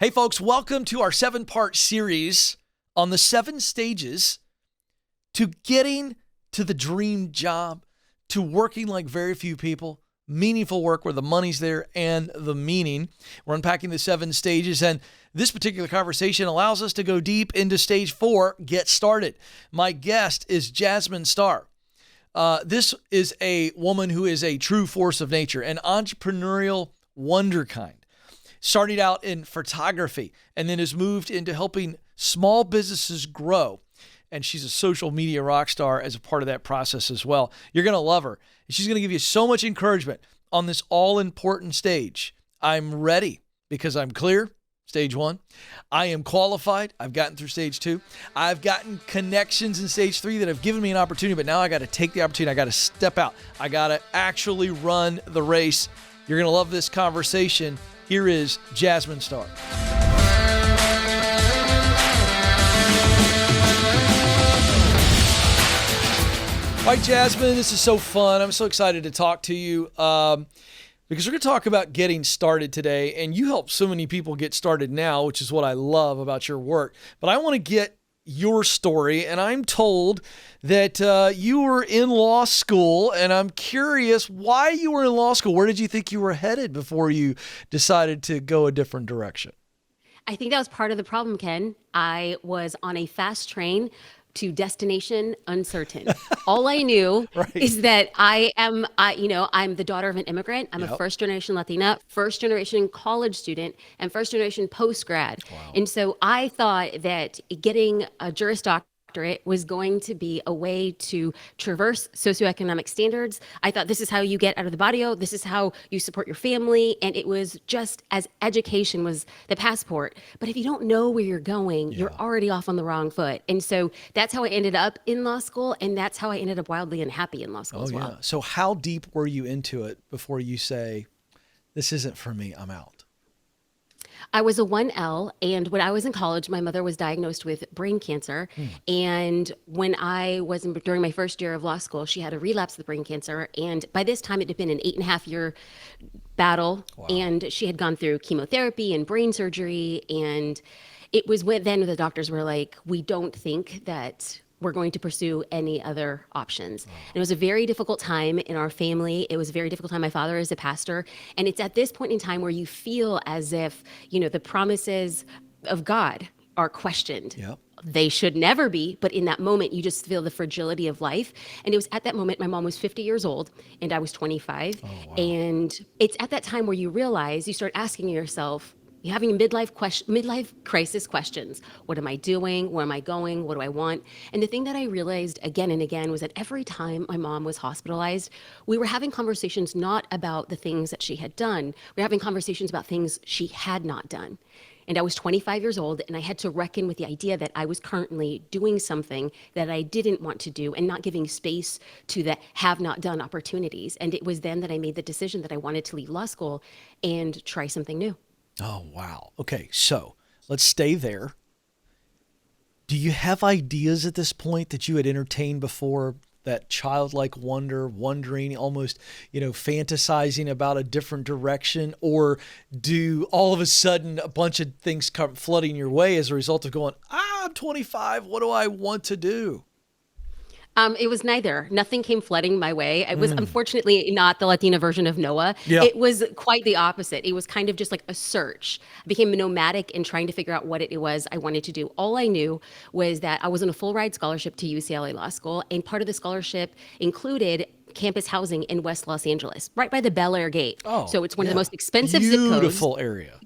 Hey, folks, welcome to our 7-part series on the 7 stages to getting to the dream job, to working like very few people, meaningful work where the money's there and the meaning. We're unpacking the 7 stages, and this particular conversation allows us to go deep into stage 4, get started. My guest is Jasmine Starr. This is a woman who is a true force of nature, an entrepreneurial wonderkind. Started out in photography and then has moved into helping small businesses grow. And she's a social media rock star as a part of that process as well. You're going to love her. She's going to give you so much encouragement on this all-important stage. I'm ready because I'm clear, stage 1. I am qualified. I've gotten through stage 2. I've gotten connections in stage 3 that have given me an opportunity, but now I got to take the opportunity. I got to step out. I got to actually run the race. You're going to love this conversation. Here is Jasmine Starr. All right, Jasmine, this is so fun. I'm so excited to talk to you because we're going to talk about getting started today. And you help so many people get started now, which is what I love about your work. But I want to get your story, and I'm told that you were in law school, and I'm curious why you were in law school. Where did you think you were headed before you decided to go a different direction? I think that was part of the problem, Ken. I was on a fast train to destination uncertain. All I knew is that I'm the daughter of an immigrant. I'm a first generation Latina, first generation college student, and first generation post-grad. Wow. And so I thought that getting a Juris Doctorate was going to be a way to traverse socioeconomic standards. I thought this is how you get out of the barrio. This is how you support your family. And it was just as education was the passport. But if you don't know where you're going, you're already off on the wrong foot. And so that's how I ended up in law school. And that's how I ended up wildly unhappy in law school as well. So how deep were you into it before you say, this isn't for me, I'm out? I was a 1L, and when I was in college, my mother was diagnosed with brain cancer. And when I was during my first year of law school, she had a relapse of brain cancer. And by this time, it had been an 8.5-year battle. Wow. And she had gone through chemotherapy and brain surgery. And it was then the doctors were like, we don't think that we're going to pursue any other options. And it was a very difficult time in our family. It was a very difficult time. My father is a pastor. And it's at this point in time where you feel as if, the promises of God are questioned. Yep. They should never be, but in that moment, you just feel the fragility of life. And it was at that moment, my mom was 50 years old and I was 25. Oh, wow. And it's at that time where you realize, you start asking yourself, you're having midlife crisis questions. What am I doing? Where am I going? What do I want? And the thing that I realized again and again was that every time my mom was hospitalized, we were having conversations not about the things that she had done. We were having conversations about things she had not done. And I was 25 years old, and I had to reckon with the idea that I was currently doing something that I didn't want to do and not giving space to the have not done opportunities. And it was then that I made the decision that I wanted to leave law school and try something new. Oh, wow. Okay, so let's stay there. Do you have ideas at this point that you had entertained before, that childlike wondering, almost, fantasizing about a different direction? Or do all of a sudden a bunch of things come flooding your way as a result of going, I'm 25, what do I want to do? It was neither. Nothing came flooding my way. I was unfortunately not the Latina version of Noah. Yeah. It was quite the opposite. It was kind of just like a search. I became nomadic in trying to figure out what it was I wanted to do. All I knew was that I was on a full ride scholarship to UCLA Law School, and part of the scholarship included campus housing in West Los Angeles, right by the Bel Air Gate. Oh, so it's one of the most expensive zip codes. Beautiful area.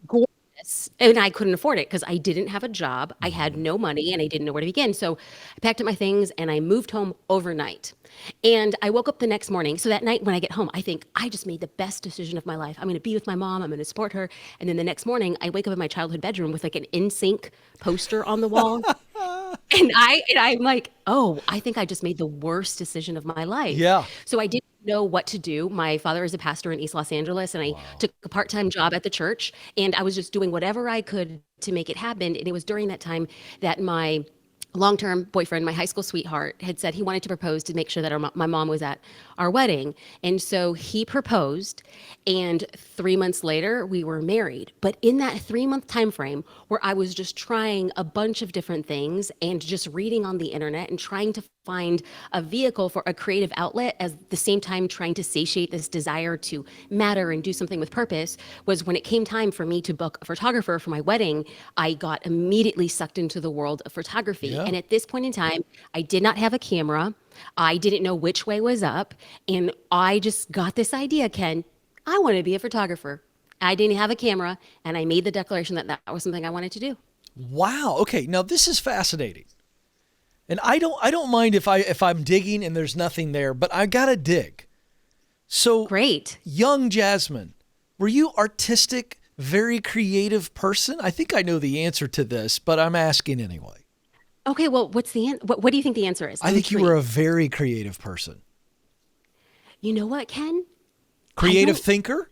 And I couldn't afford it because I didn't have a job. I had no money and I didn't know where to begin. So I packed up my things and I moved home overnight. And I woke up the next morning. So that night when I get home, I think I just made the best decision of my life. I'm going to be with my mom. I'm going to support her. And then the next morning I wake up in my childhood bedroom with like an NSYNC poster on the wall. and I'm like, oh, I think I just made the worst decision of my life. Yeah. So I didn't know what to do. My father is a pastor in East Los Angeles, and I took a part-time job at the church, and I was just doing whatever I could to make it happen. And it was during that time that my long-term boyfriend, my high school sweetheart, had said he wanted to propose to make sure that my mom was at our wedding. And so he proposed, and 3 months later, we were married. But in that 3-month time frame where I was just trying a bunch of different things and just reading on the internet and trying to find a vehicle for a creative outlet, at the same time trying to satiate this desire to matter and do something with purpose, was when it came time for me to book a photographer for my wedding, I got immediately sucked into the world of photography. Yeah. And at this point in time, I did not have a camera. I didn't know which way was up. And I just got this idea, Ken, I want to be a photographer. I didn't have a camera, and I made the declaration that that was something I wanted to do. Wow. Okay. Now this is fascinating. And I don't mind if I'm digging and there's nothing there, but I gotta dig. So Great. young Jasmine, were you artistic, very creative person? I think I know the answer to this, but I'm asking anyway. Okay, well, what do you think the answer is? I I'm think you were a intrigued. very creative person. You know what, Ken? I Creative don't. thinker?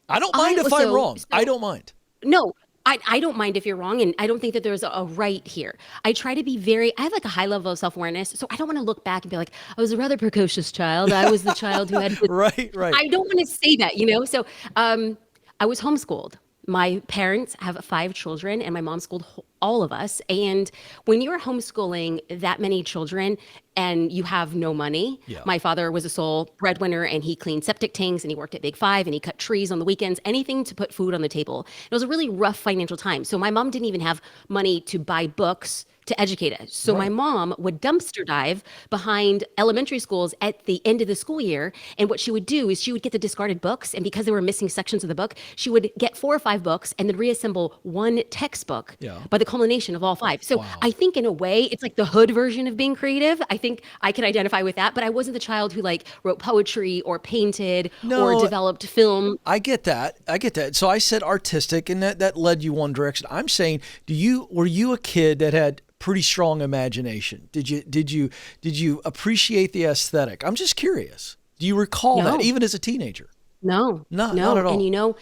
I don't mind I if I'm so wrong. I so don't mind. No, I don't mind if you're wrong, and I don't think that there's a right here. I try to be I have like a high level of self awareness, so I don't want to look back and be like, I was a rather precocious child. I was the child who had. Right, right. I don't want to say that, you know? So I was homeschooled. My parents have 5 children, and my mom schooled all of us. And when you're homeschooling that many children and you have no money, Yeah. my father was a sole breadwinner, and he cleaned septic tanks, and he worked at Big Five, and he cut trees on the weekends, anything to put food on the table. It was a really rough financial time. So my mom didn't even have money to buy books to educate us. So my Right. mom would dumpster dive behind elementary schools at the end of the school year. And what she would do is she would get the discarded books. And because there were missing sections of the book, she would get 4 or 5 books and then reassemble one textbook Yeah. by the culmination of all 5. So Wow. I think in a way, it's like the hood version of being creative. I think I can identify with that. But I wasn't the child who like wrote poetry or painted or No, developed film. I get that. I get that. So I said artistic, and that led you one direction. I'm saying, were you a kid that had pretty strong imagination? Did you appreciate the aesthetic? I'm just curious. Do you recall that No. even as a teenager? No, Not no. at And all.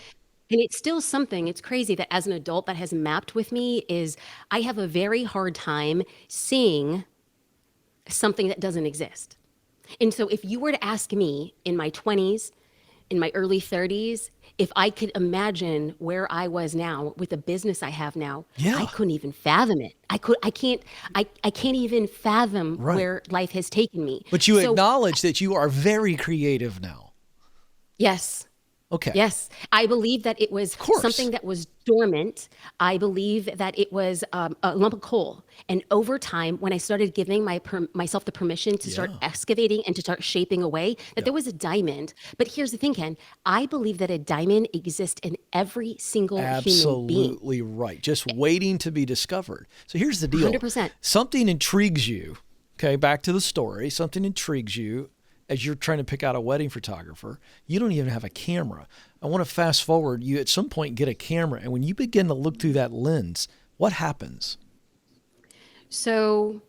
and it's still something, it's crazy that as an adult that has mapped with me is I have a very hard time seeing something that doesn't exist. And so if you were to ask me in my 20s, in my early 30s, if I could imagine where I was now with the business I have now, I Yeah. couldn't even fathom it. I can't even fathom Right. where life has taken me. But you So acknowledge that you are very creative now. yes. Okay. Yes, I believe that it was Of course. something that was dormant. I believe that it was a lump of coal. And over time, when I started giving myself the permission to start Yeah. excavating and to start shaping away, that Yeah. there was a diamond. But here's the thing, Ken. I believe that a diamond exists in every single human being. Absolutely right. Just waiting to be discovered. So here's the deal. 100%. Something intrigues you. Okay, back to the story. Something intrigues you as you're trying to pick out a wedding photographer. You don't even have a camera. I want to fast forward. You at some point get a camera, and when you begin to look through that lens, what happens? So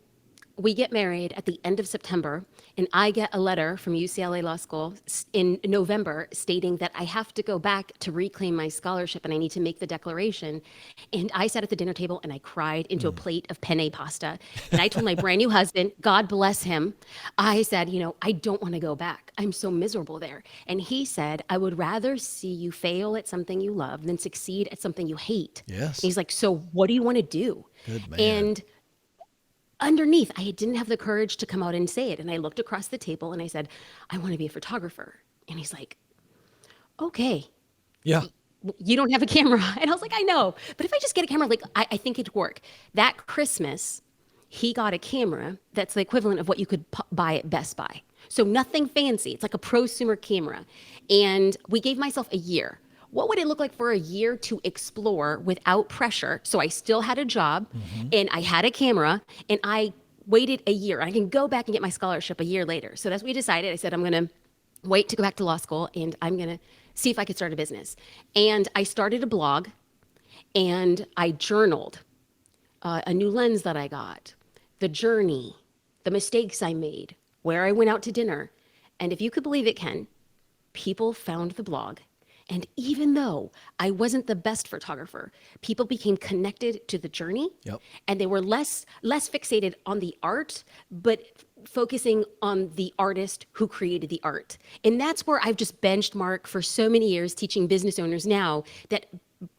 we get married at the end of September, and I get a letter from UCLA Law School in November stating that I have to go back to reclaim my scholarship and I need to make the declaration. And I sat at the dinner table and I cried into a plate of penne pasta. And I told my brand new husband, God bless him, I said, I don't want to go back. I'm so miserable there. And he said, I would rather see you fail at something you love than succeed at something you hate. And Yes. he's like, so what do you want to do? Good man. And underneath, I didn't have the courage to come out and say it. And I looked across the table and I said, I want to be a photographer. And he's like, okay, Yeah. you don't have a camera. And I was like, I know. But if I just get a camera, like, I think it'd work. That Christmas, he got a camera that's the equivalent of what you could buy at Best Buy. So nothing fancy. It's like a prosumer camera. And we gave myself a year. What would it look like for a year to explore without pressure? So I still had a job and I had a camera and I waited a year. I can go back and get my scholarship a year later. So that's what we decided. I said, I'm going to wait to go back to law school and I'm going to see if I could start a business. And I started a blog and I journaled a new lens that I got, the journey, the mistakes I made, where I went out to dinner. And if you could believe it, Ken, people found the blog And even though I wasn't the best photographer, people became connected to the journey, Yep. and they were less fixated on the art, but focusing on the artist who created the art. And that's where I've just benchmarked for so many years teaching business owners now that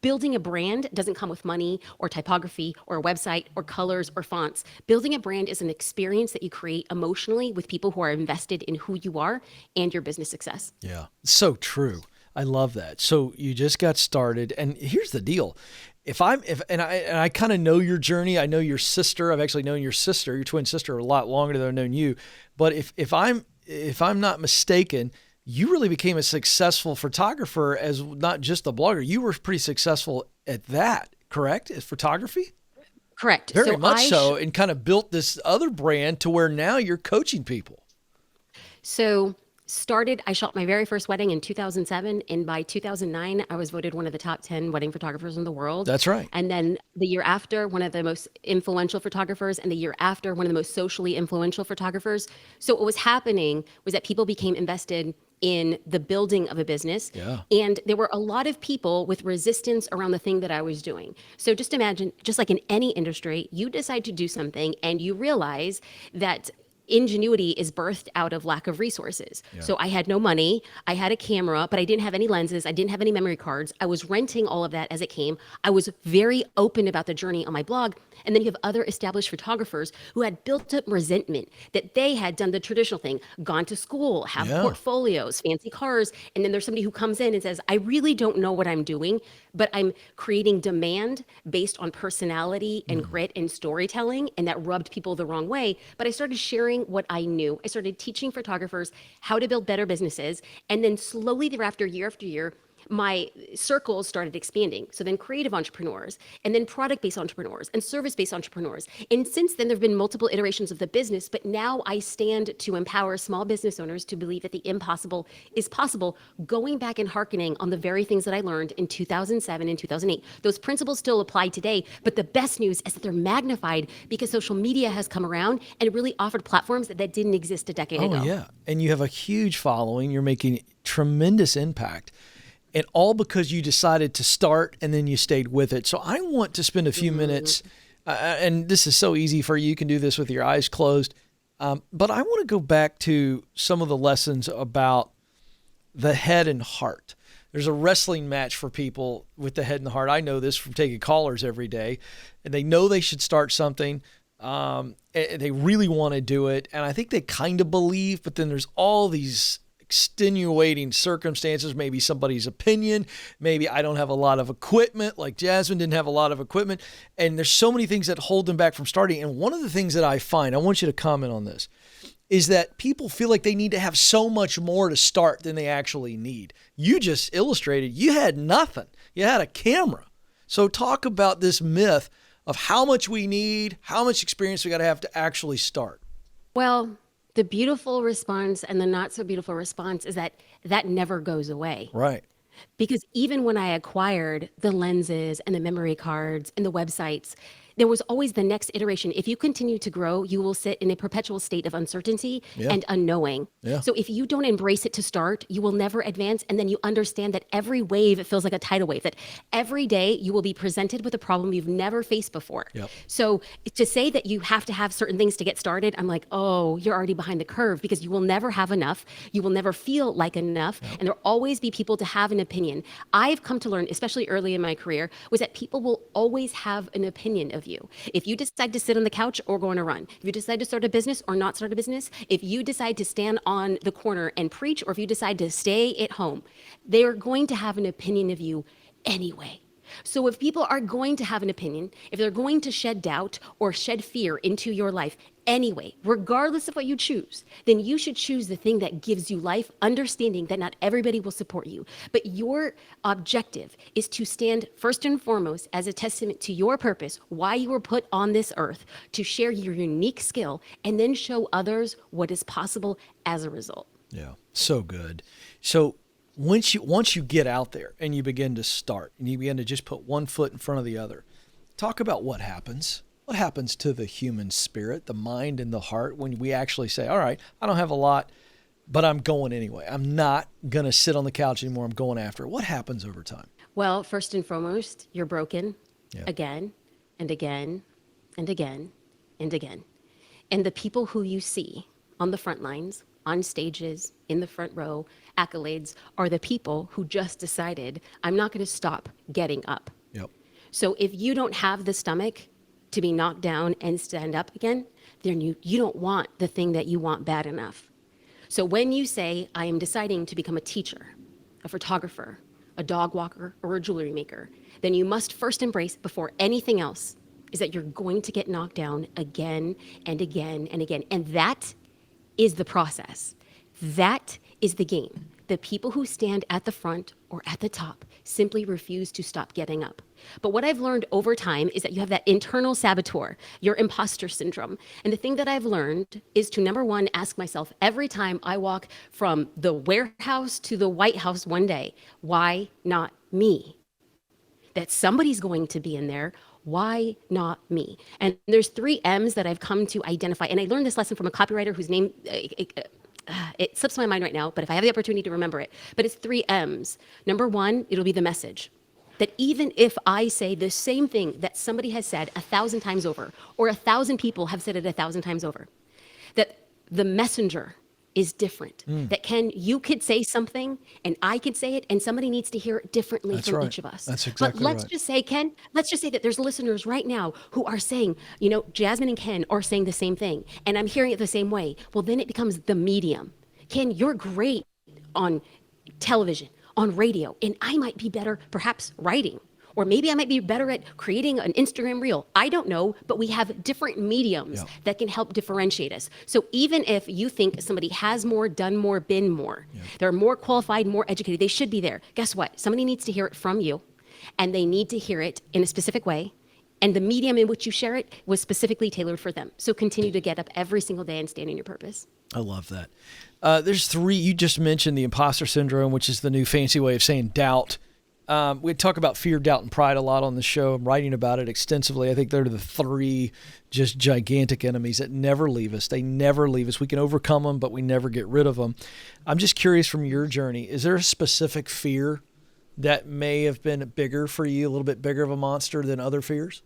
building a brand doesn't come with money or typography or a website or colors or fonts. Building a brand is an experience that you create emotionally with people who are invested in who you are and your business success. Yeah. So true. I love that. So you just got started, and here's the deal. If I kind of know your journey, I know your sister. I've actually known your sister, your twin sister, a lot longer than I've known you. But if I'm not mistaken, you really became a successful photographer as not just a blogger. You were pretty successful at that, correct? As photography? Correct. Very much so, and kind of built this other brand to where now you're coaching people. I shot my very first wedding in 2007. And by 2009, I was voted one of the top 10 wedding photographers in the world. That's right. And then the year after, one of the most influential photographers. And the year after, one of the most socially influential photographers. So what was happening was that people became invested in the building of a business. Yeah. And there were a lot of people with resistance around the thing that I was doing. So just imagine, just like in any industry, you decide to do something and you realize that ingenuity is birthed out of lack of resources. Yeah. So I had no money, I had a camera, but I didn't have any lenses, I didn't have any memory cards. I was renting all of that as it came. I was very open about the journey on my blog. And then you have other established photographers who had built up resentment that they had done the traditional thing, gone to school, have portfolios, fancy cars. And then there's somebody who comes in and says, I really don't know what I'm doing, but I'm creating demand based on personality and grit and storytelling. And that rubbed people the wrong way. But I started sharing what I knew. I started teaching photographers how to build better businesses. And then slowly thereafter, year after year, my circles started expanding. So then creative entrepreneurs, and then product-based entrepreneurs, and service-based entrepreneurs. And since then, there have been multiple iterations of the business, but now I stand to empower small business owners to believe that the impossible is possible, going back and hearkening on the very things that I learned in 2007 and 2008. Those principles still apply today, but the best news is that they're magnified because social media has come around and really offered platforms that didn't exist a decade ago. Oh, yeah. And you have a huge following. You're making tremendous impact. And all because you decided to start and then you stayed with it. So I want to spend a few minutes, and this is so easy for you. You can do this with your eyes closed. But I want to go back to some of the lessons about the head and heart. There's a wrestling match for people with the head and the heart. I know this from taking callers every day. And they know they should start something. They really want to do it. And I think they kind of believe, but then there's all these extenuating circumstances, maybe somebody's opinion, maybe I don't have a lot of equipment, like Jasmine didn't have a lot of equipment, and there's so many things that hold them back from starting. And one of the things that I find, I want you to comment on this, is that people feel like they need to have so much more to start than they actually need. You just illustrated, you had nothing. You had a camera. So talk about this myth of how much we need, how much experience we got to have to actually start. Well, the beautiful response and the not so beautiful response is that never goes away. Right. Because even when I acquired the lenses and the memory cards and the websites, there was always the next iteration. If you continue to grow, you will sit in a perpetual state of uncertainty and unknowing. Yeah. So if you don't embrace it to start, you will never advance. And then you understand that every wave, it feels like a tidal wave, that every day you will be presented with a problem you've never faced before. Yep. So to say that you have to have certain things to get started, I'm like, oh, you're already behind the curve, because you will never have enough. You will never feel like enough. And there'll always be people to have an opinion. I've come to learn, especially early in my career, was that people will always have an opinion of you. If you decide to sit on the couch or go on a run, if you decide to start a business or not start a business, if you decide to stand on the corner and preach, or if you decide to stay at home, they're going to have an opinion of you anyway. So if people are going to have an opinion, if they're going to shed doubt or shed fear into your life anyway, regardless of what you choose, then you should choose the thing that gives you life, understanding that not everybody will support you. But your objective is to stand first and foremost as a testament to your purpose, why you were put on this earth, to share your unique skill, and then show others what is possible as a result. Yeah, so good. So once you get out there and you begin to start and you begin to just put one foot in front of the other, talk about what happens. What happens to the human spirit, the mind and the heart, when we actually say, all right, I don't have a lot, but I'm going anyway. I'm not going to sit on the couch anymore. I'm going after it. What happens over time? Well, first and foremost, you're broken Yeah. again and again and again and again. And the people who you see on the front lines, on stages, in the front row, accolades, are the people who just decided, I'm not going to stop getting up. Yep. So if you don't have the stomach to be knocked down and stand up again, then you don't want the thing that you want bad enough. So when you say, I am deciding to become a teacher, a photographer, a dog walker, or a jewelry maker, then you must first embrace, before anything else, is that you're going to get knocked down again and again and again. And that is the process. That is the game. The people who stand at the front or at the top simply refuse to stop getting up. But what I've learned over time is that you have that internal saboteur, your imposter syndrome. And the thing that I've learned is to, number one, ask myself every time I walk from the warehouse to the White House one day, why not me? That somebody's going to be in there. Why not me? And there's 3 M's that I've come to identify. And I learned this lesson from a copywriter whose name, it slips my mind right now, but if I have the opportunity to remember it, but it's 3 M's. Number 1, it'll be the message. That even if I say the same thing that somebody has said 1,000 times over, or 1,000 people have said it 1,000 times over, that the messenger is different. That Ken, you could say something and I could say it and somebody needs to hear it differently That's from right. each of us. That's exactly But let's right. just say, Ken, let's just say that there's listeners right now who are saying, you know, Jasmine and Ken are saying the same thing and I'm hearing it the same way. Well, then it becomes the medium. Ken, you're great on television, on radio, and I might be better perhaps writing. Or maybe I might be better at creating an Instagram reel. I don't know, but we have different mediums that can help differentiate us. So even if you think somebody has more, done more, been more, they're more qualified, more educated, they should be there. Guess what? Somebody needs to hear it from you, and they need to hear it in a specific way. And the medium in which you share it was specifically tailored for them. So continue to get up every single day and stand in your purpose. I love that. There's 3, you just mentioned the imposter syndrome, which is the new fancy way of saying doubt. We talk about fear, doubt, and pride a lot on the show. I'm writing about it extensively. I think they're the 3 just gigantic enemies that never leave us. They never leave us. We can overcome them, but we never get rid of them. I'm just curious from your journey, is there a specific fear that may have been bigger for you, a little bit bigger of a monster than other fears?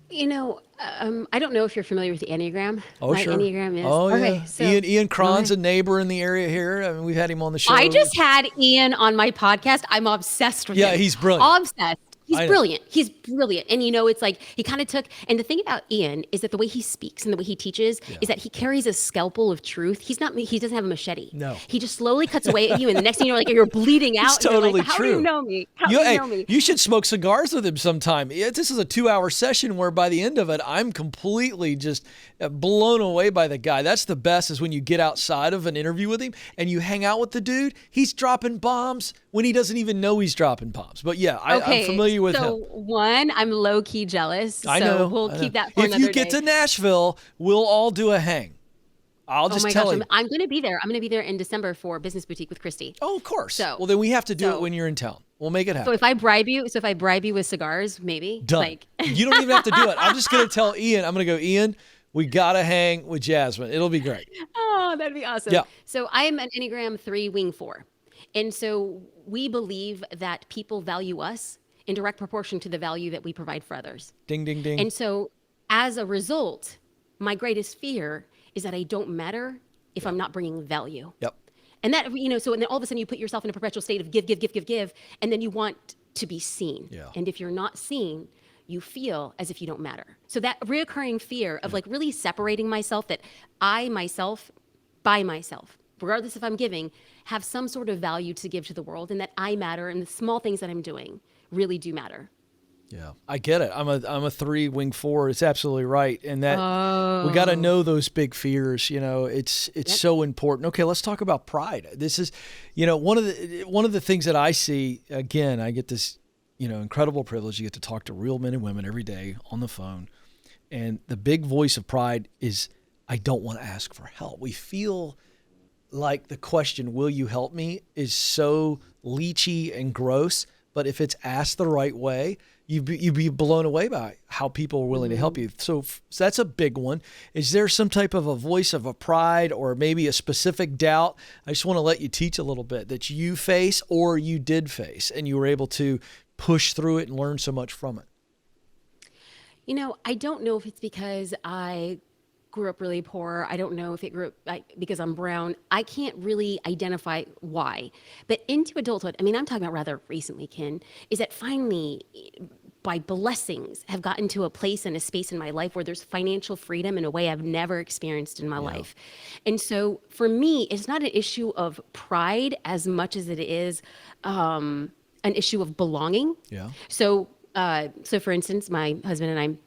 You know, I don't know if you're familiar with the Enneagram. Oh, My sure. Enneagram is. Oh, okay, yeah. so Ian Cron's a neighbor in the area here. I mean, we've had him on the show. I just had Ian on my podcast. I'm obsessed with him. Yeah, he's brilliant. Obsessed. He's brilliant. He's brilliant. And you know, it's like he kind of took, and the thing about Ian is that the way he speaks and the way he teaches is that he carries a scalpel of truth. He doesn't have a machete. No. He just slowly cuts away at you. And the next thing you know, like you're bleeding out. It's and you're totally like, How true. do you know me? How do you know me? You should smoke cigars with him sometime. This is a 2-hour session where by the end of it, I'm completely just blown away by the guy. That's the best is when you get outside of an interview with him and you hang out with the dude. He's dropping bombs when he doesn't even know he's dropping bombs. But yeah, I'm familiar with him. So one, I'm low key jealous. I know. We'll keep that for if another you get day. to Nashville, we'll all do a hang. I'll just tell you. I'm going to be there. I'm going to be there in December for Business Boutique with Christy. Oh, of course. So- Well, then we have to do it when you're in town. We'll make it happen. So if I bribe you with cigars, maybe. Done. You don't even have to do it. I'm just going to tell Ian. I'm going to go, Ian, we got to hang with Jasmine. It'll be great. Oh, that'd be awesome. Yeah. So I am an Enneagram 3 wing 4. And so we believe that people value us in direct proportion to the value that we provide for others. Ding, ding, ding. And so as a result, my greatest fear is that I don't matter if I'm not bringing value. Yep. And that, you know, so and then all of a sudden you put yourself in a perpetual state of give, and then you want to be seen. Yeah. And if you're not seen, you feel as if you don't matter. So that reoccurring fear of like really separating myself, that I myself, by myself, regardless if I'm giving, have some sort of value to give to the world, and that I matter, and the small things that I'm doing really do matter. Yeah, I get it. I'm a 3 wing 4. It's absolutely right, and that we got to know those big fears. You know, it's so important. Okay, let's talk about pride. This is, you know, one of the things that I see. Again, I get this, you know, incredible privilege. You get to talk to real men and women every day on the phone, and the big voice of pride is, I don't want to ask for help. We feel like the question, will you help me, is so leechy and gross. But if it's asked the right way, you'd be blown away by how people are willing to help you. So that's a big one. Is there some type of a voice of a pride or maybe a specific doubt? I just want to let you teach a little bit that you face or you did face, and you were able to push through it and learn so much from it. I don't know if it's because I grew up really poor. I don't know if it grew up because I'm brown. I can't really identify why. But into adulthood, I'm talking about rather recently, Ken, is that finally, by blessings, have gotten to a place and a space in my life where there's financial freedom in a way I've never experienced in my life. And so for me, it's not an issue of pride as much as it is an issue of belonging. Yeah. So for instance, my husband and I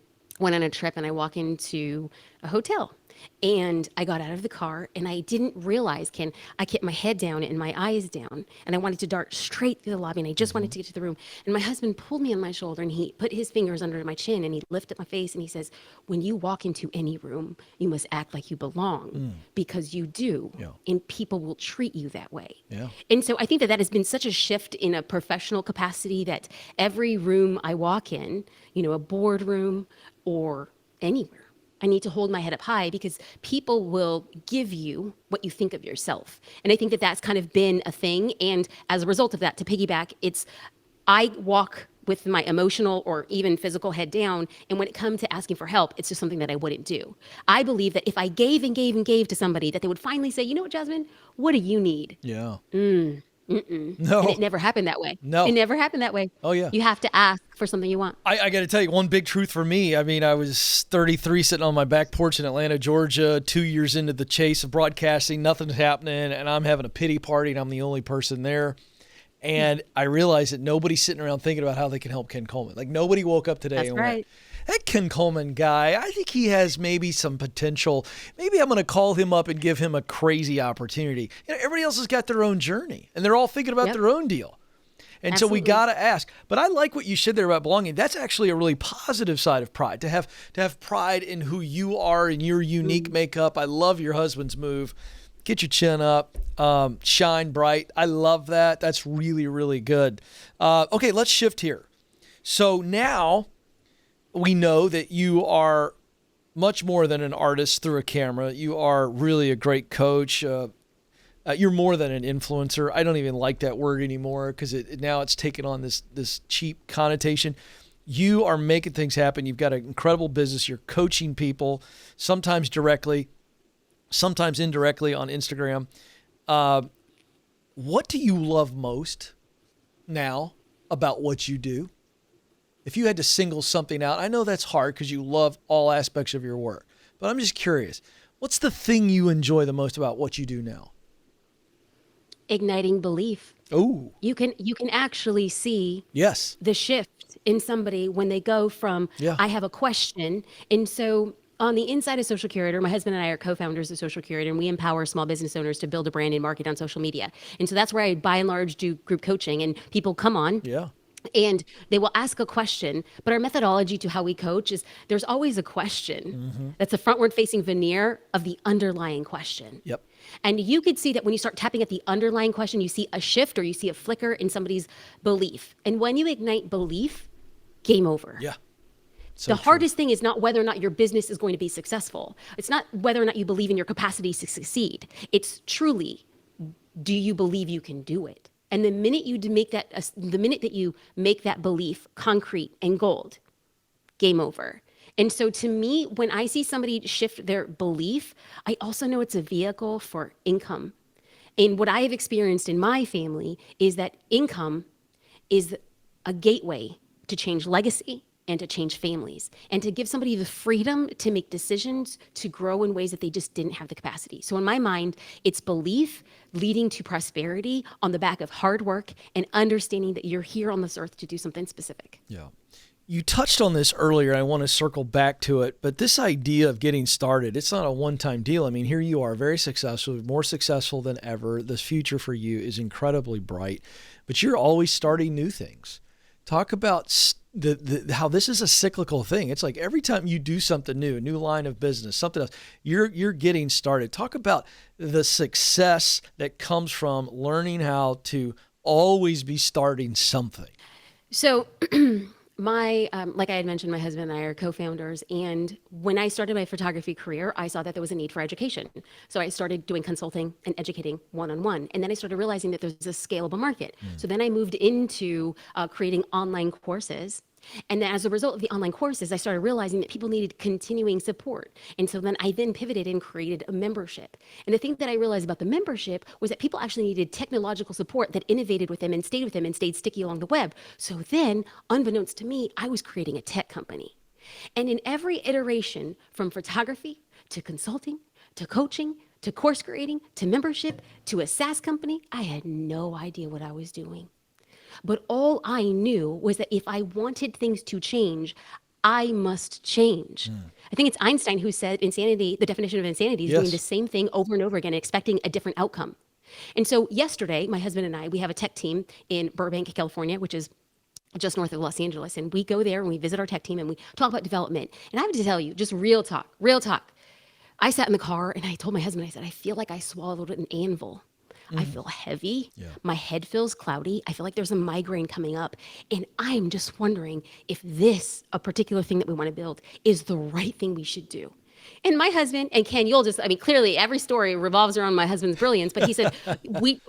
went on a trip, and I walk into a hotel, and I got out of the car, and I didn't realize, Ken, I kept my head down and my eyes down, and I wanted to dart straight through the lobby, and I just wanted to get to the room. And my husband pulled me on my shoulder, and he put his fingers under my chin, and he lifted my face, and he says, when you walk into any room, you must act like you belong, because you do, and people will treat you that way. Yeah. And so I think that has been such a shift in a professional capacity that every room I walk in, a boardroom or anywhere, I need to hold my head up high, because people will give you what you think of yourself. And I think that that's kind of been a thing. And as a result of that, to piggyback, I walk with my emotional or even physical head down. And when it comes to asking for help, it's just something that I wouldn't do. I believe that if I gave and gave and gave to somebody, that they would finally say, you know what, Jasmine, what do you need? Yeah. No. And it never happened that way. No. It never happened that way. Oh, yeah. You have to ask for something you want. I got to tell you, one big truth for me. I was 33 sitting on my back porch in Atlanta, Georgia, 2 years into the chase of broadcasting. Nothing's happening, and I'm having a pity party, and I'm the only person there. And I realized that nobody's sitting around thinking about how they can help Ken Coleman. Like, nobody woke up today and went, that Ken Coleman guy, I think he has maybe some potential. Maybe I'm going to call him up and give him a crazy opportunity. Everybody else has got their own journey, and they're all thinking about their own deal. And so we got to ask. But I like what you said there about belonging. That's actually a really positive side of pride, to have pride in who you are and your unique makeup. I love your husband's move. Get your chin up, shine bright. I love that. That's really, really good. Okay, let's shift here. So now we know that you are much more than an artist through a camera. You are really a great coach. You're more than an influencer. I don't even like that word anymore, because now it's taken on this cheap connotation. You are making things happen. You've got an incredible business. You're coaching people, sometimes directly, sometimes indirectly on Instagram. What do you love most now about what you do? If you had to single something out, I know that's hard because you love all aspects of your work, but I'm just curious, what's the thing you enjoy the most about what you do now? Igniting belief. Oh, You can actually see yes. the shift in somebody when they go from, I have a question. And so on the inside of Social Curator, my husband and I are co-founders of Social Curator, and we empower small business owners to build a brand and market on social media. And so that's where I, by and large, do group coaching, and people come on. Yeah. And they will ask a question, but our methodology to how we coach is there's always a question that's a frontward facing veneer of the underlying question. Yep. And you could see that when you start tapping at the underlying question, you see a shift or you see a flicker in somebody's belief. And when you ignite belief, game over. Yeah. The hardest thing is not whether or not your business is going to be successful. It's not whether or not you believe in your capacity to succeed. It's truly, do you believe you can do it? And the minute that you make that belief concrete and gold, game over. And so to me, when I see somebody shift their belief, I also know it's a vehicle for income. And what I have experienced in my family is that income is a gateway to change legacy and to change families, and to give somebody the freedom to make decisions to grow in ways that they just didn't have the capacity. So in my mind, it's belief leading to prosperity on the back of hard work and understanding that you're here on this earth to do something specific. Yeah. You touched on this earlier. I want to circle back to it, but this idea of getting started, it's not a one-time deal. I mean, here you are, very successful, more successful than ever. The future for you is incredibly bright, but you're always starting new things. Talk about how this is a cyclical thing. It's like every time you do something new, a new line of business, something else, you're getting started. Talk about the success that comes from learning how to always be starting something. So Like I had mentioned, my husband and I are co-founders. And when I started my photography career, I saw that there was a need for education. So I started doing consulting and educating one-on-one. And then I started realizing that there's a scalable market. So then I moved into creating online courses. And then as a result of the online courses, I started realizing that people needed continuing support. And so then I then pivoted and created a membership. And the thing that I realized about the membership was that people actually needed technological support that innovated with them and stayed sticky along the web. So then, unbeknownst to me, I was creating a tech company. And in every iteration, from photography to consulting to coaching to course creating to membership to a SaaS company, I had no idea what I was doing. But all I knew was that if I wanted things to change, I must change. I think it's Einstein who said insanity, the definition of insanity is doing the Yes. same thing over and over again, expecting a different outcome. And so yesterday, my husband and I, we have a tech team in Burbank, California, which is just north of Los Angeles. And we go there and we visit our tech team and we talk about development. And I have to tell you, just real talk, real talk. I sat in the car and I told my husband, I said, I feel like I swallowed an anvil. I feel heavy. Yeah. My head feels cloudy. I feel like there's a migraine coming up. And I'm just wondering if this, a particular thing that we want to build, is the right thing we should do. And my husband, and Ken, you'll just, I mean, clearly every story revolves around my husband's brilliance, but he said,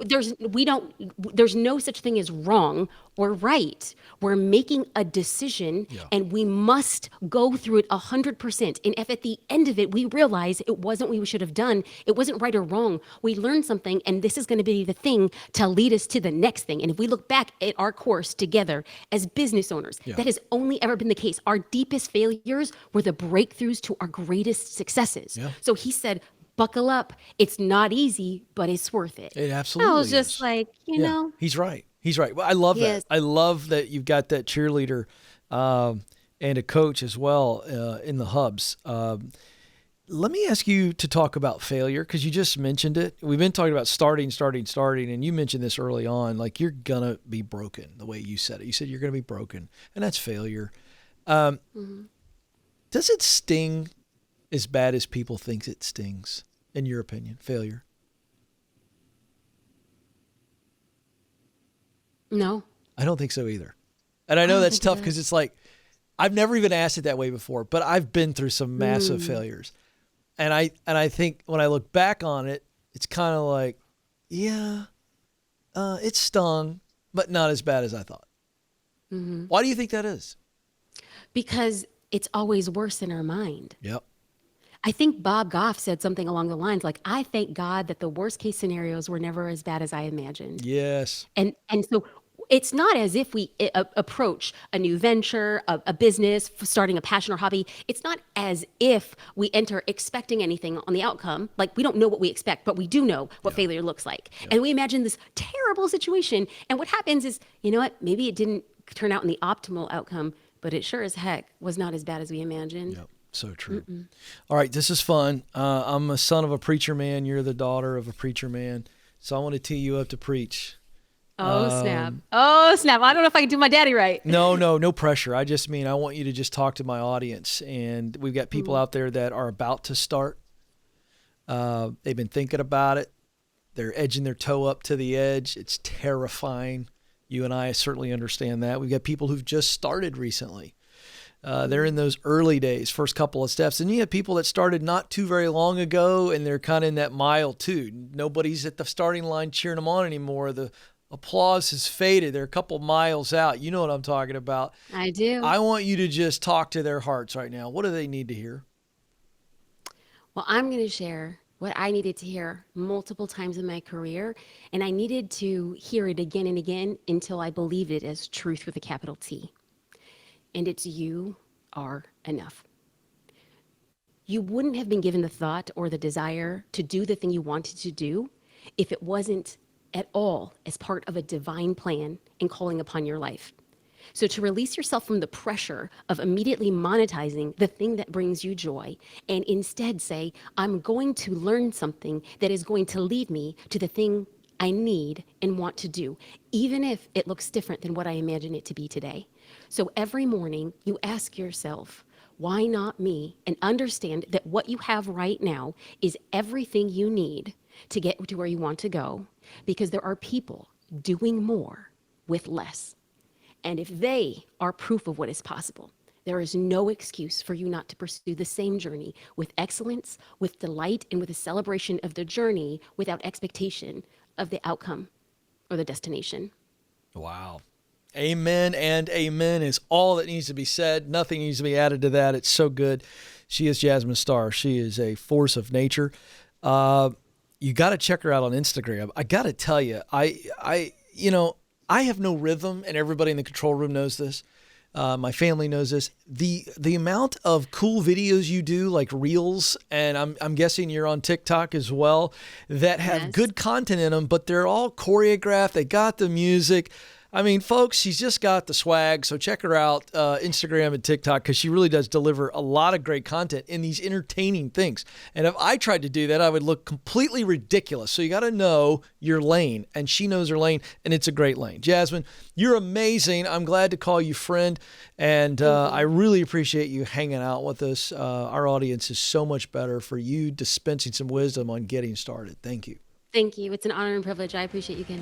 there's no such thing as wrong or right. We're making a decision Yeah. and we must go through it 100%. And if at the end of it, we realize it wasn't what we should have done, it wasn't right or wrong, we learned something and this is going to be the thing to lead us to the next thing. And if we look back at our course together as business owners, Yeah. that has only ever been the case. Our deepest failures were the breakthroughs to our greatest successes. Yeah. So he said, buckle up. It's not easy, but it's worth it. It I absolutely was just is. like, Yeah, he's right. He's right. Well, I love that. Yes. I love that you've got that cheerleader and a coach as well in the hubs. Let me ask you to talk about failure because you just mentioned it. We've been talking about starting, and you mentioned this early on. Like you're gonna be broken, the way you said it. You said you're gonna be broken, and that's failure. Does it sting as bad as people think it stings? In your opinion, failure? No, I don't think so either. And I I know don't that's think it tough because it's like I've never even asked it that way before, but I've been through some massive does. failures. And I think when I look back on it, it's kind of like, yeah, it stung, but not as bad as I thought. Why do you think that is? Because it's always worse in our mind. Yep. I think Bob Goff said something along the lines like, I thank God that the worst case scenarios were never as bad as I imagined. Yes. And so it's not as if we approach a new venture, a business, starting a passion or hobby. It's not as if we enter expecting anything on the outcome. Like we don't know what we expect, but we do know what failure looks like. And we imagine this terrible situation. And what happens is, you know what? Maybe it didn't turn out in the optimal outcome, but it sure as heck was not as bad as we imagined. Yep. So true. All right. This is fun. I'm a son of a preacher man. You're the daughter of a preacher man. So I want to tee you up to preach. Oh, snap. Oh, snap. I don't know if I can do my daddy right. No pressure. I just mean I want you to just talk to my audience. And we've got people out there that are about to start. They've been thinking about it. They're edging their toe up to the edge. It's terrifying. You and I certainly understand that. We've got people who've just started recently. They're in those early days, first couple of steps. And you have people that started not too very long ago, and they're kind of in that mile too. Nobody's at the starting line cheering them on anymore. The applause has faded. They're a couple miles out. You know what I'm talking about. I do. I want you to just talk to their hearts right now. What do they need to hear? Well, I'm going to share what I needed to hear multiple times in my career, and I needed to hear it again and again until I believed it as truth with a capital T. And it's you are enough. You wouldn't have been given the thought or the desire to do the thing you wanted to do if it wasn't at all as part of a divine plan and calling upon your life. So to release yourself from the pressure of immediately monetizing the thing that brings you joy and instead say, I'm going to learn something that is going to lead me to the thing I need and want to do, even if it looks different than what I imagine it to be today. So every morning you ask yourself, why not me? And understand that what you have right now is everything you need to get to where you want to go, because there are people doing more with less. And if they are proof of what is possible, there is no excuse for you not to pursue the same journey with excellence, with delight, and with a celebration of the journey without expectation of the outcome or the destination. Wow. Amen and amen is all that needs to be said. Nothing needs to be added to that. It's so good. She is Jasmine Starr. She is a force of nature. You got to check her out on Instagram. I got to tell you, I have no rhythm, and everybody in the control room knows this. My family knows this. The amount of cool videos you do, like reels, and I'm guessing you're on TikTok as well, that have good content in them, but they're all choreographed. They got the music. I mean, folks, she's just got the swag. So check her out, Instagram and TikTok, because she really does deliver a lot of great content in these entertaining things. And if I tried to do that, I would look completely ridiculous. So you got to know your lane, and she knows her lane, and it's a great lane. Jasmine, you're amazing. I'm glad to call you friend, and I really appreciate you hanging out with us. Our audience is so much better for you dispensing some wisdom on getting started. Thank you. Thank you. It's an honor and privilege. I appreciate you, Ken.